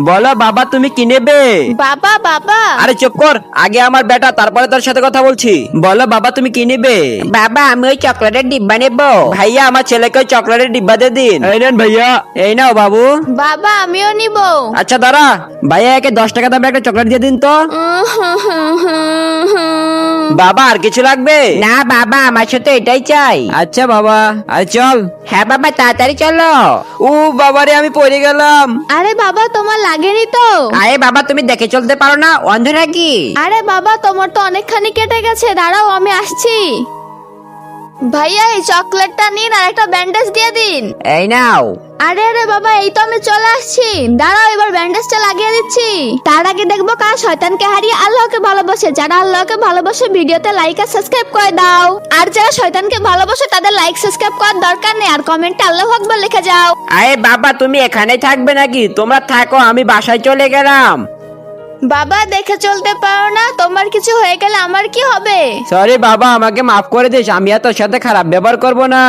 বলো বাবা তুমি কি নেবে? বাবা বাবা আরে চুপ কর, আগে আমার বেটা তারপরে তোর সাথে কথা বলছি। বলো বাবা তুমি কি নেবে? বাবা আমি ওই চকলেটের ডিব্বা নেব। ভাইয়া আমার ছেলেকে ওই চকলেটের ডিব্বা দিয়ে দিন। এই নেন ভাইয়া, এই নাও বাবু। বাবা আমিও নিব। আচ্ছা দাঁড়া, ভাইয়া একে 10 টাকা দামে একটা চকলেট দিয়ে দিন তো। বাবা আর কিছু লাগবে? না বাবা আমার সাথে এটাই চাই। আচ্ছা বাবা, আর চল। হ্যাঁ বাবা তাড়াতাড়ি চলো। ও বাবারে আমি পড়ে গেলাম। আরে বাবা তোমার লাগেনি তো? আরে বাবা তুমি দেখে চলতে পারো না, অন্ধ নাকি? আরে বাবা তোমার তো অনেকখানি কেটে গেছে, দাঁড়াও আমি আসছি। ভাইয়া এই চকলেটটা নিন আর একটা ব্যান্ডেজ দিয়ে দিন। এই নাও। আরে আরে বাবা এই তো আমি চলে আসছি, দাঁড়াও এবার ব্যান্ডেজটা লাগিয়ে দিচ্ছি। তার আগে দেখবো কার শয়তানকে হারিয়ে আল্লাহকে ভালোবাসে। যারা আল্লাহকে ভালোবাসে ভিডিওতে লাইক আর সাবস্ক্রাইব করে দাও, আর যারা শয়তানকে ভালোবাসে তাদের লাইক সাবস্ক্রাইব করার দরকার নেই, আর কমেন্টে আল্লাহু আকবার লিখে যাও। আরে বাবা তুমি এখানেই থাকবে নাকি? তোমরা থাকো, আমি বাসায় চলে গেলাম। বাবা দেখে চলতে পারো না? তোমার কিছু হয়ে গেলে আমার কি হবে? সরি বাবা, আমাকে মাফ করে দিস, আমি আর তোর সাথে খারাপ ব্যবহার করব না।